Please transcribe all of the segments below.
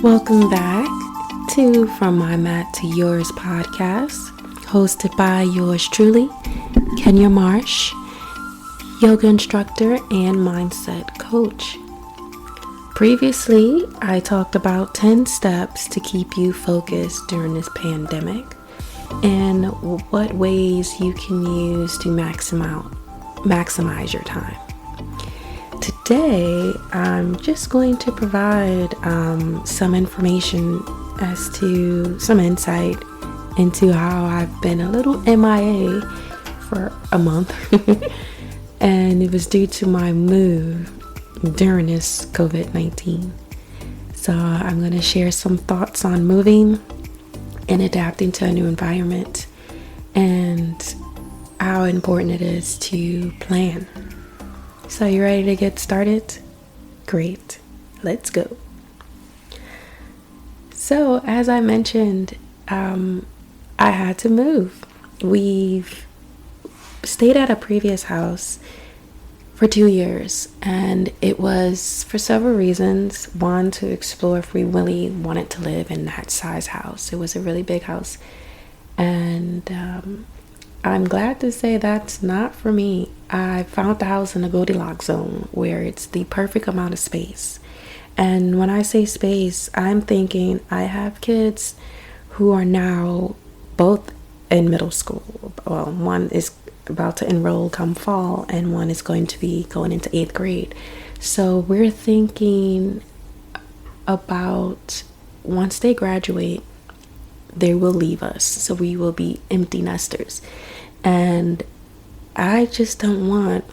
Welcome back to From My Mat to Yours podcast, hosted by yours truly, Kenya Marsh, yoga instructor and mindset coach. Previously, I talked about 10 steps to keep you focused during this pandemic and what ways you can use to maximize your time. Today, I'm just going to provide some information as to some insight into how I've been a little MIA for a month. And it was due to my move during this COVID-19. So I'm going to share some thoughts on moving and adapting to a new environment and how important it is to plan. So you ready to get started? Great. Let's go. So as I mentioned, I had to move. We've stayed at a previous house for 2 years, and it was for several reasons. One, to explore if we really wanted to live in that size house. It was a really big house, and I'm glad to say that's not for me. I found the house in the Goldilocks zone where it's the perfect amount of space. And when I say space, I'm thinking I have kids who are now both in middle school. Well, one is about to enroll come fall, and one is going to be going into 8th grade. So we're thinking about once they graduate, they will leave us. So we will be empty nesters. And I just don't want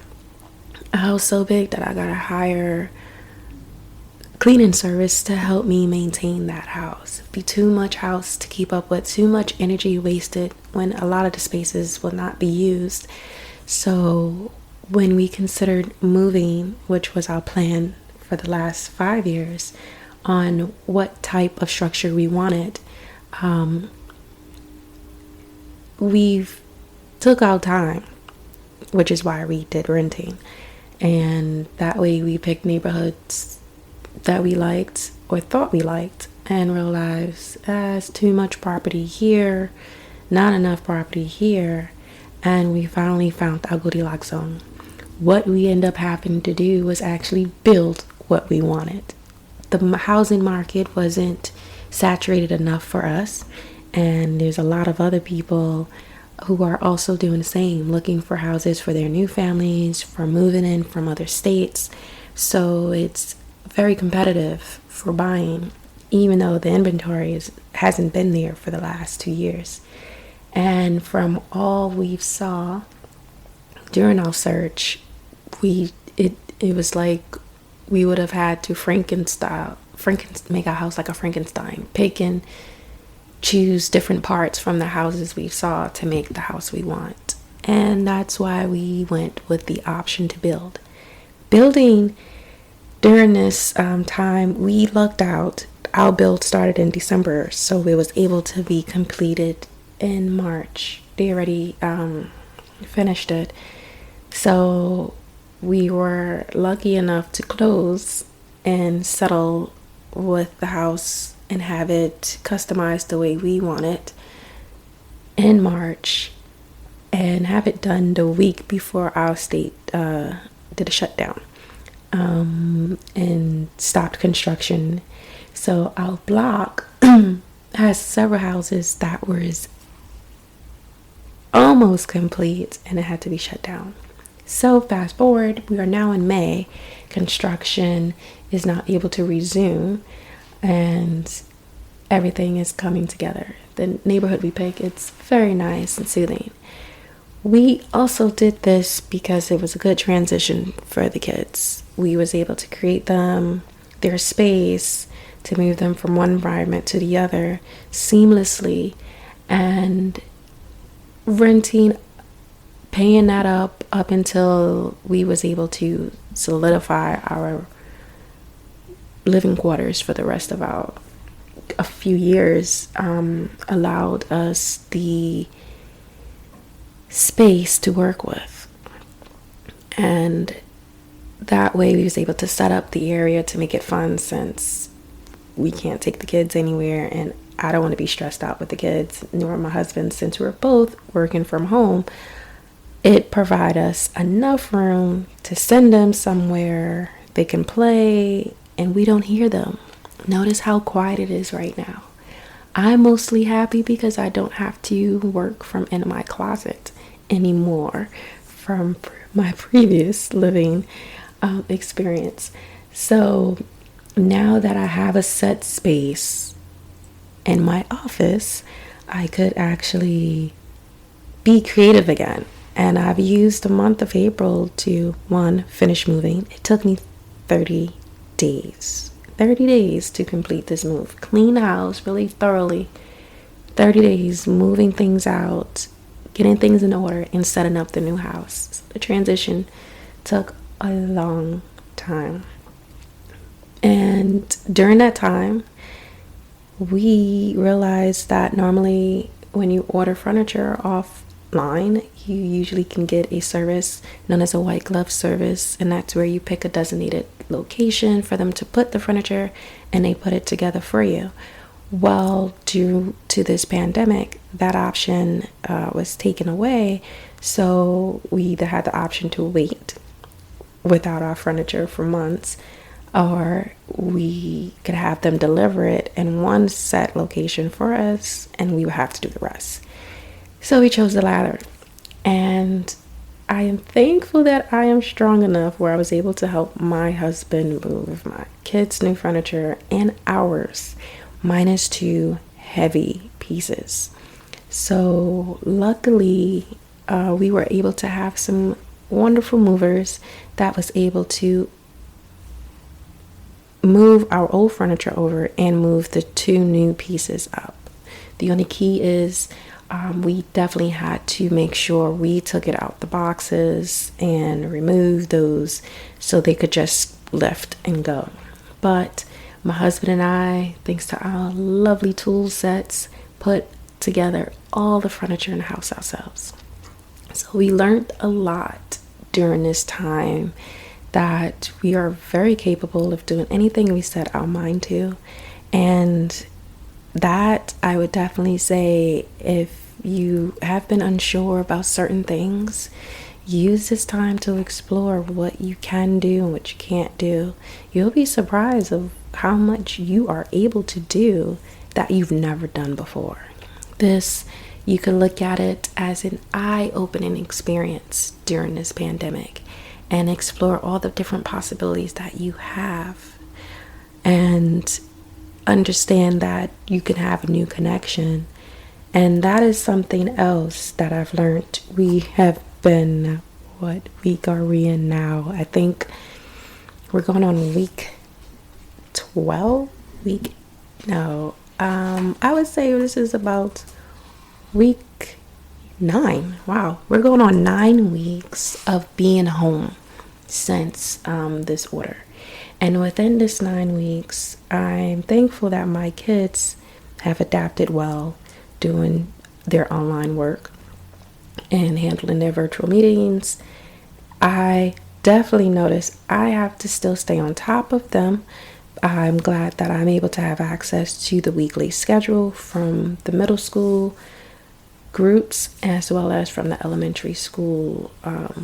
a house so big that I gotta hire cleaning service to help me maintain that house. It'd be too much house to keep up with, too much energy wasted when a lot of the spaces will not be used. So when we considered moving, which was our plan for the last 5 years, on what type of structure we wanted, we've took our time, which is why we did renting. And that way we picked neighborhoods that we liked or thought we liked, and realized as too much property here, not enough property here, and we finally found our Goldilocks zone. What we end up having to do was actually build what we wanted. The housing market wasn't saturated enough for us, and there's a lot of other people who are also doing the same, looking for houses for their new families, for moving in from other states. So it's very competitive for buying, even though the inventory hasn't been there for the last 2 years. And from all we've saw during our search, it was like we would have had to make our house like a Frankenstein, pick and choose different parts from the houses we saw to make the house we want. And that's why we went with the option to build. Building during this time, we lucked out. Our build started in December, so it was able to be completed in March. They already finished it. So we were lucky enough to close and settle with the house and have it customized the way we want it in March, and have it done the week before our state did a shutdown and stopped construction. So our block has several houses that was almost complete and it had to be shut down. So fast forward, we are now in May. Construction is not able to resume, and everything is coming together. The neighborhood we pick, it's very nice and soothing. We also did this because it was a good transition for the kids. We was able to create their space to move them from one environment to the other seamlessly, and renting, paying that up until we was able to solidify our living quarters for the rest of a few years, allowed us the space to work with. And that way we was able to set up the area to make it fun, since we can't take the kids anywhere, and I don't want to be stressed out with the kids, nor my husband, since we're both working from home. It provides us enough room to send them somewhere they can play and we don't hear them. Notice how quiet it is right now. I'm mostly happy because I don't have to work from in my closet anymore from my previous living experience. So now that I have a set space in my office, I could actually be creative again. And I've used the month of April to, one, finish moving. It took me 30 days. 30 days to complete this move. Clean the house really thoroughly. 30 days moving things out, getting things in order, and setting up the new house. So the transition took a long time. And during that time, we realized that normally when you order furniture offline, you usually can get a service known as a white glove service, and that's where you pick a designated location for them to put the furniture and they put it together for you. Well, due to this pandemic, that option was taken away, so we either had the option to wait without our furniture for months, or we could have them deliver it in one set location for us and we would have to do the rest. So we chose the latter, and I am thankful that I am strong enough where I was able to help my husband move my kids' new furniture and ours, minus 2 heavy pieces. So luckily, we were able to have some wonderful movers that was able to move our old furniture over and move the 2 new pieces up. The only key is we definitely had to make sure we took it out the boxes and remove those so they could just lift and go. But my husband and I, thanks to our lovely tool sets, put together all the furniture in the house ourselves. So we learned a lot during this time, that we are very capable of doing anything we set our mind to. And that I would definitely say, if you have been unsure about certain things, use this time to explore what you can do and what you can't do. You'll be surprised of how much you are able to do that you've never done before. This, you can look at it as an eye-opening experience during this pandemic and explore all the different possibilities that you have, and understand that you can have a new connection. And that is something else that I've learned. We have been, what week are we in now? I think we're going on week 12. I would say this is about week 9. Wow, we're going on 9 weeks of being home since this order. And within this 9 weeks, I'm thankful that my kids have adapted well doing their online work and handling their virtual meetings. I definitely notice I have to still stay on top of them. I'm glad that I'm able to have access to the weekly schedule from the middle school groups as well as from the elementary school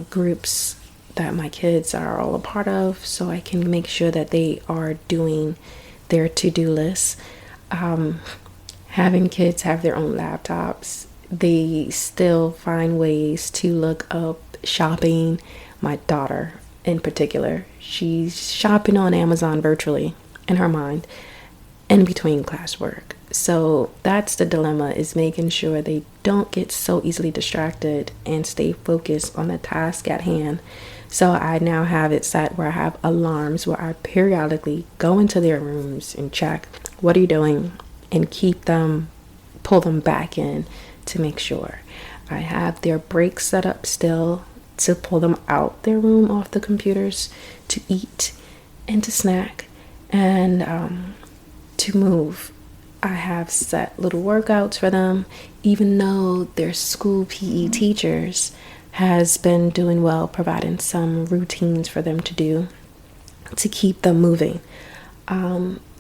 groups that my kids are all a part of, so I can make sure that they are doing their to-do lists. Having kids have their own laptops, they still find ways to look up shopping. My daughter in particular, she's shopping on Amazon virtually in her mind in between classwork. So that's the dilemma, is making sure they don't get so easily distracted and stay focused on the task at hand. So I now have it set where I have alarms where I periodically go into their rooms and check, what are you doing? And pull them back in to make sure. I have their breaks set up still to pull them out their room off the computers to eat and to snack and to move. I have set little workouts for them, even though their school PE teachers has been doing well, providing some routines for them to do to keep them moving.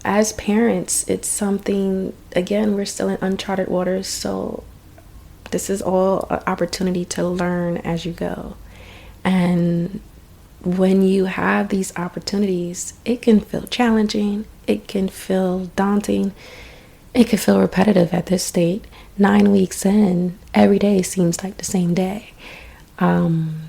as parents, it's something, again, we're still in uncharted waters. So this is all an opportunity to learn as you go. And when you have these opportunities, it can feel challenging, it can feel daunting, it can feel repetitive at this state. 9 weeks in, every day seems like the same day.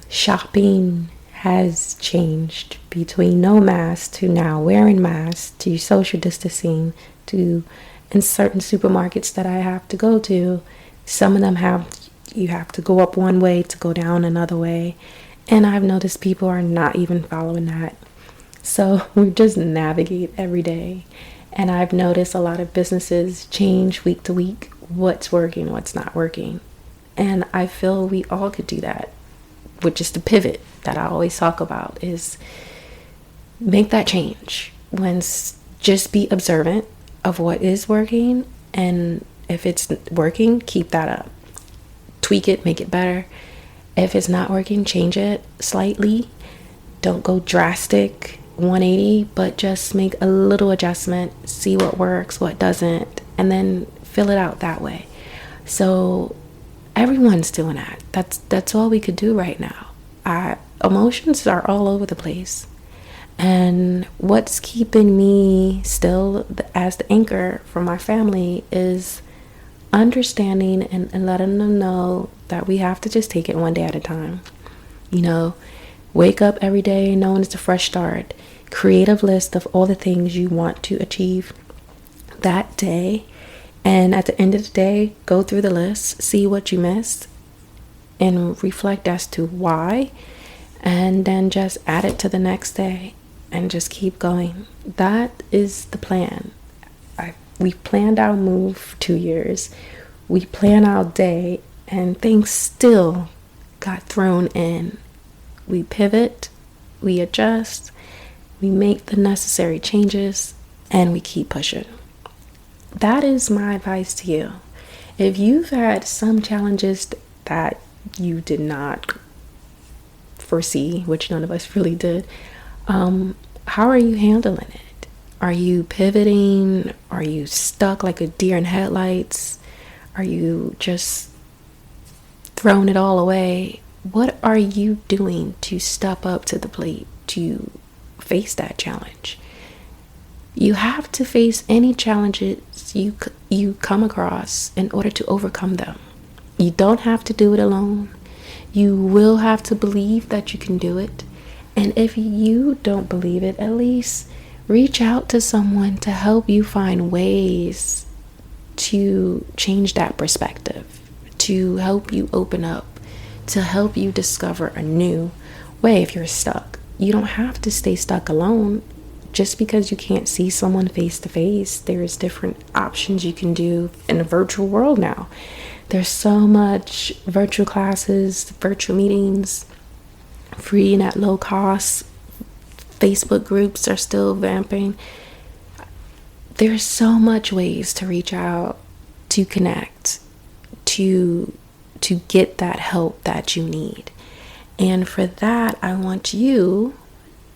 Shopping has changed between no mask to now wearing masks to social distancing to in certain supermarkets that I have to go to. Some of them you have to go up one way to go down another way. And I've noticed people are not even following that. So we just navigate every day. And I've noticed a lot of businesses change week to week what's working, what's not working. And I feel we all could do that, which is the pivot that I always talk about, is make that change. Just be observant of what is working, and if it's working, keep that up. Tweak it, make it better. If it's not working, change it slightly. Don't go drastic 180, but just make a little adjustment, see what works, what doesn't, and then fill it out that way. So everyone's doing that. That's all we could do right now. Emotions are all over the place. And what's keeping me still as the anchor for my family is understanding and letting them know that we have to just take it one day at a time. Wake up every day knowing it's a fresh start. Create a list of all the things you want to achieve that day. And at the end of the day, go through the list, see what you missed, and reflect as to why. And then just add it to the next day and just keep going. That is the plan. We planned our move 2 years. We planned our day, and things still got thrown in. We pivot, we adjust, we make the necessary changes, and we keep pushing. That is my advice to you. If you've had some challenges that you did not foresee, which none of us really did, how are you handling it? Are you pivoting? Are you stuck like a deer in headlights? Are you just throwing it all away? What are you doing to step up to the plate to face that challenge? You have to face any challenges you come across in order to overcome them. You don't have to do it alone. You will have to believe that you can do it. And if you don't believe it, at least reach out to someone to help you find ways to change that perspective, to help you open up, to help you discover a new way if you're stuck. You don't have to stay stuck alone. Just because you can't see someone face to face, there's different options you can do in the virtual world now. There's so much virtual classes, virtual meetings, free and at low cost. Facebook groups are still vamping. There's so much ways to reach out, to connect, to get that help that you need. And for that, I want you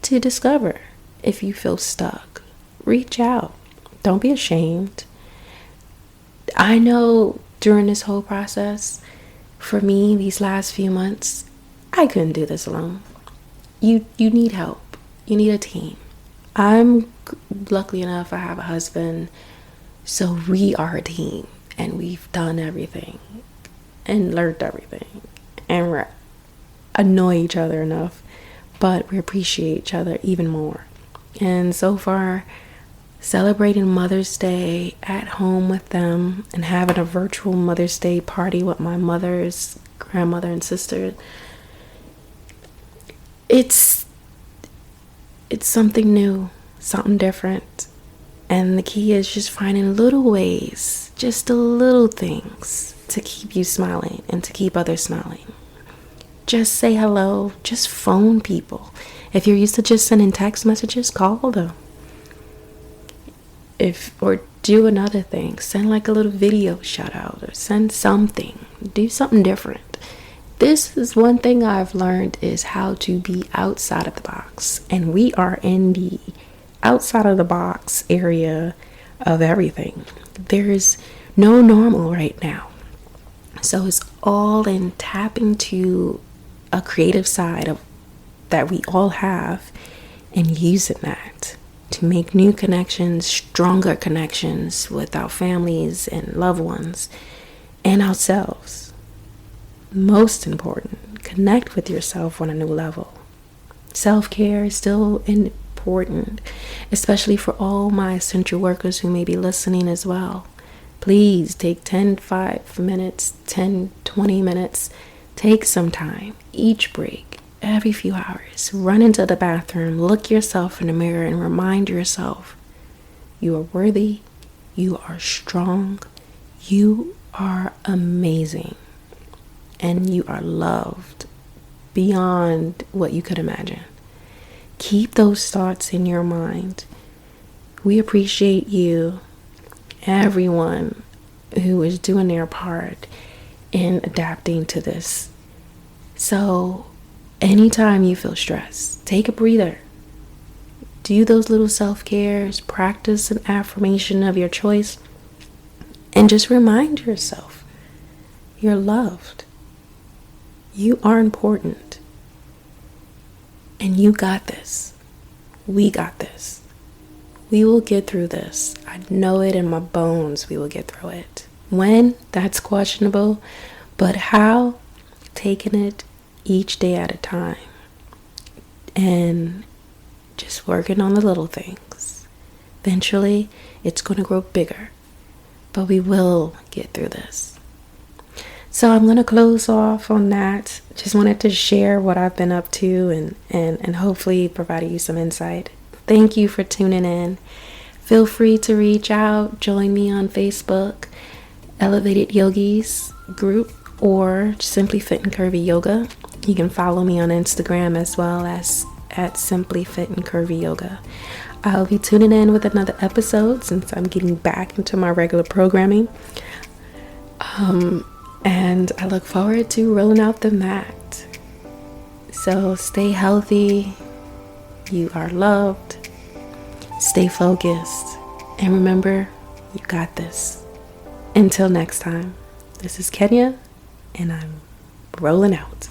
to discover. If you feel stuck, reach out. Don't be ashamed. I know during this whole process, for me, these last few months, I couldn't do this alone. You need help. You need a team. I'm lucky enough I have a husband, so we are a team, and we've done everything and learned everything, and we annoy each other enough, but we appreciate each other even more. And so far, celebrating Mother's Day at home with them and having a virtual Mother's Day party with my mother's grandmother and sister, it's something new, something different. And the key is just finding little ways, just the little things to keep you smiling and to keep others smiling. Just say hello, just phone people. If you're used to just sending text messages, call them. Or do another thing. Send like a little video shout out or send something. Do something different. This is one thing I've learned, is how to be outside of the box. And we are in the outside of the box area of everything. There's no normal right now. So it's all in tapping to a creative side of that we all have and using that to make new connections, stronger connections with our families and loved ones and ourselves. Most important, connect with yourself on a new level. Self-care is still important, especially for all my essential workers who may be listening as well. Please take 5 minutes, 10, 20 minutes. Take some time, each break, every few hours. Run into the bathroom, look yourself in the mirror, and remind yourself you are worthy, you are strong, you are amazing, and you are loved beyond what you could imagine. Keep those thoughts in your mind. We appreciate you, everyone who is doing their part in adapting to this. So anytime you feel stressed, take a breather. Do those little self-cares, practice an affirmation of your choice, and just remind yourself you're loved. You are important. And you got this. We got this. We will get through this. I know it in my bones we will get through it. When? That's questionable. But how? Taking it each day at a time. And just working on the little things. Eventually, it's going to grow bigger. But we will get through this. So I'm going to close off on that. Just wanted to share what I've been up to and hopefully provide you some insight. Thank you for tuning in. Feel free to reach out. Join me on Facebook, Elevated Yogis group, or Simply Fit and Curvy Yoga. You can follow me on Instagram as well as at Simply Fit and Curvy Yoga. I'll be tuning in with another episode since I'm getting back into my regular programming. And I look forward to rolling out the mat. So stay healthy. You are loved. Stay focused. And remember, you got this. Until next time, this is Kenya, and I'm rolling out.